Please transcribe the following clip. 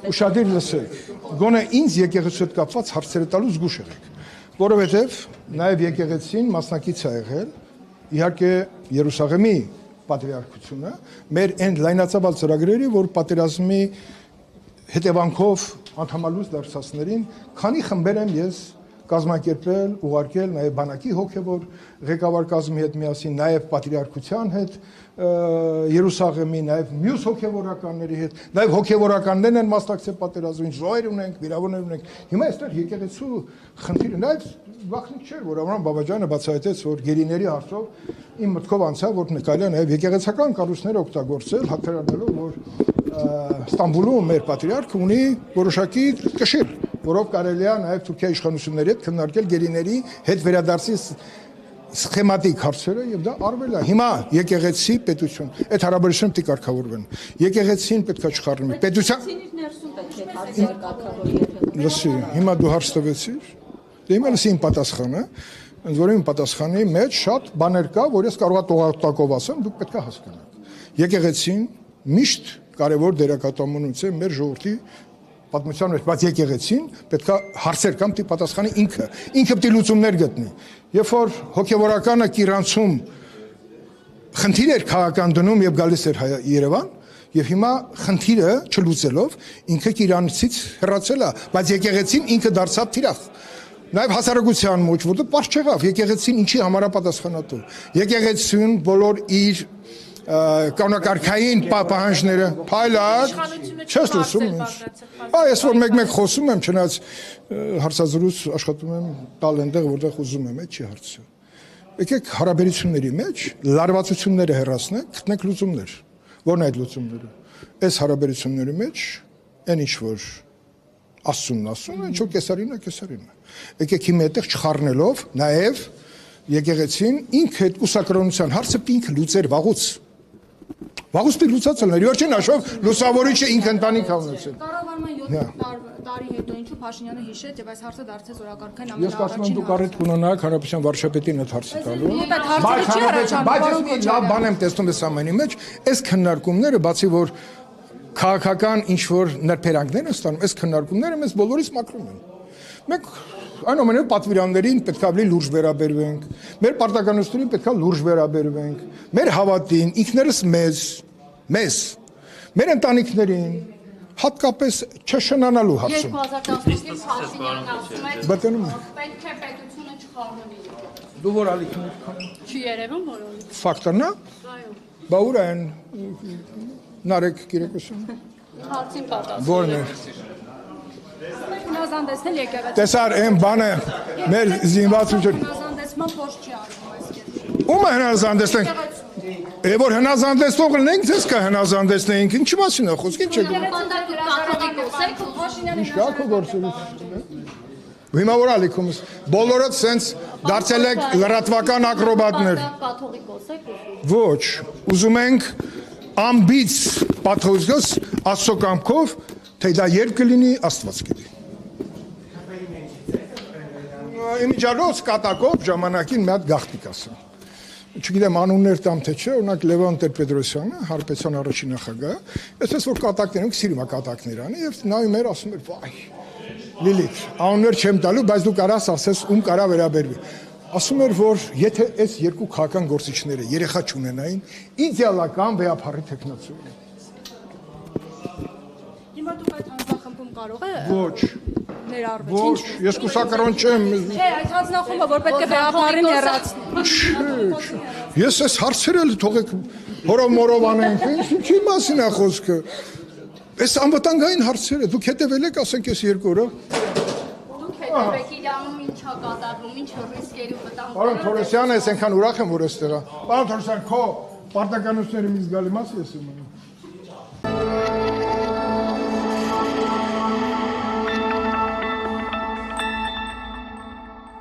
Ուշադիր լսեք, գոնե ինձ եկեղեցու հետ կապված հարցերը տալու զգուշ եղեք, որովհետև նաև եկեղեցին մասնակից է եղել, իհարկե Երուսաղեմի պատրիարքությունը, մեր այն լայնածավալ ծրագրերի, որ պատերազմի հետևանքով անդամալուծ դարձածներին, քանի խմբեր եմ ես կազմակերպել, ուղարկել նաև բանակի հոգևոր ղեկավար կազմի հետ միասին, նաև պատրիարքության հետ, Երուսաղեմի, նաև մյուս հոգևորականների հետ, նաև հոգևորականներն են մասնակցել պատերազմին, զոհեր ունենք, վիրավորներ ունենք։ Հիմա այստեղ եկեղեցու խնդիրը, նաև վախնիկ չէր, որ Աբրահամ Բաբաջյանը բացահայտեց, որ գերիների հարցով իմ մտքով անցավ, որ կարելի է նաև եկեղեցական կառույցներ օգտագործել, հակառակելով, որ Ստամբուլում մեր պատրիարքը ունի որոշակի կշիռ, որով կարելի է նաև Թուրքիայի իշխանությունների հետ քննարկել գերիների հետ վերադարձի սխեմատիկ հարցերը եւ դա արվել է։ Հիմա եկեղեցի պետություն, այդ հարաբերությունները պետք է կարգավորվեն։ Եկեղեցին պետք է չխառնվի։ Պետության ներսում պետք է հարցեր կարգավորվի։ Լսի, հիմա դու հարց տվեցիր։ Դե հիմա լսի իմ պատասխանը, ընդ որում իմ պատասխանի մեջ շատ բաներ կա, որ ես կարող եմ տողատակով ասեմ, դուք պետք է հասկանաք։ Եկեղեցին միշտ կարևոր դերակատարություն ունեցել մեր ժողովրդի պատմության մեջ, բայց եկեղեցին պետք է հարցեր կամ դի պատասխանի ինքը պետք է լուծումներ գտնի։ Երբ որ հոգևորականը Կիրանցում խնդիր էր քաղաքական դնում եւ գալիս էր Երևան, եւ հիմա խնդիրը չլուծելով ինքը Կիրանցից հեռացել է, բայց եկեղեցին ինքը դարձավ թիրախ։ Նաև հասարակության մեջ, որտեղ պարզ չեղավ, եկեղեցին ինչի համար է պատասխանատու։ Եկեղեցին բոլոր իր կանոնակարգային պահանջները, փայլակ, չես լսում ինչ։ Այս որ մեկ-մեկ խոսում եմ, չնայած հարցազրույց աշխատում եմ տալ այնտեղ, որտեղ ուզում եմ, այդ չի հարցը։ Եկեք հարաբերությունների մեջ լարվածությունները հեռացնենք, գտնենք լուծումներ։ Որն է այդ լուծումները։ Այս հարաբերությունների մեջ այն ինչ որ Աստծուն ասում, ինչ որ կեսարինը։ Եկեք հիմա այդտեղ չխառնելով, նաև եկեղեցին ինքը այդ կուսակրոնության հարցը ինքը լուծեր վաղուց։ Վաղուց պիտի լուծած լիներ, վերջին հաշվով լուսավորիչը ինքը ընտանիք ունեցել։ Կառավարման 7 տարի հետո ինչու Փաշինյանը հիշեց եւ այս հարցը դարձեց օրակարգային ամենաառաջին։ Ես կարծում եմ դուք առիթ կունենաք Հանրապետության վարչապետին այդ հարցը տալու։ Բայց ես մի լավ բան եմ տեսնում այս ամենի մեջ, այս քննարկումները բացի որ քաղաքական ինչ որ նրբերանգներ են ստանում, այս քննարկումները մեզ բոլորից մաքրում են։ Մենք այնուամենայնիվ պատվիրաններին պետք է ավելի լուրջ վերաբերվենք, մեր պարտականություններին պետք է լուրջ վերաբերվենք, մեր հավատին, ինքներս մեզ, մեր ընտանիքներին, հատկապես չշնանալու հարցում։ 2015-ից Փաշինյանն ասում է, պետք է պետությունը չխառնվի։ Դու որ ալիքներ կան։ Չի երևում որոնց։ Ֆակտորն է։ Այո։ Բա ուր են Նարեկ Կիրակոսյանը։ Հարցին պատասխան։ Որն է։ Հնազանդեցնել եկեղեցին։ Տեսար այն բանը մեր զինվածությունը հնազանդեցման փորձ չի արվում այս կերպ։ Ում է հնազանդեցնենք։ Որ հնազանդեցնող լինենք, ձեզ կհնազանդեցնեինք, ինչի մասին է խոսքը, ինչ է։ Ինչ կա քո գործունեությունը։ Հիմա որ ալիքումս բոլորը սենց դարձել եք լրատվական ակրոբատներ։ Կաթողիկոս եք։ Ոչ, ուզում ենք ամբից պաթողիկոս Աստծո կամքով, թե դա երբ կլինի, Աստված գիտի։ Իմիջիալոց կատակով ժամանակին մի հատ գաղտնիք ասեմ։ Չգիտեմ անուններ տամ թե չէ, օրինակ Լևոն Տեր-Պետրոսյանը, Հանրապետության առաջին նախագահը, այսպես որ կատակներ ենք, սիրում է կատակներ անի եւ նայում էր ասում էր, վայ, Լիլիթ, անուններ չեմ տալու, բայց դու կարաս ասես ում կարա վերաբերվի։ Ասում էր, որ եթե այս երկու քաղաքական գործիչները երեխա չունենային, իդեալական վեհապարի տեխնացու են։ Հիմա դուք այդ հանձնախմբում կարող է Ոչ։ ներառվել։ Ոչ, ես կուսակրոն չեմ։ Չէ, այդ հանձնախմբը որ պետք է վեհապարին հեռացնի։ Ես այս հարցերը թողեք հորով մորով անենք, ինչի մասին է խոսքը։ Այս անվտանգային հարցերը դուք հետևել եք, ասենք այս երկու օրը։ Դուք հետևեք Իրանում ինչա կատարվում, ինչ ռիսկերի ու վտանգներ։ Պարոն Թորոսյանը, ես այնքան ուրախ եմ, որ այստեղ է։ Պարոն Թորոսյան, քո պարտականությունների մի զգալի մաս ես իմանում։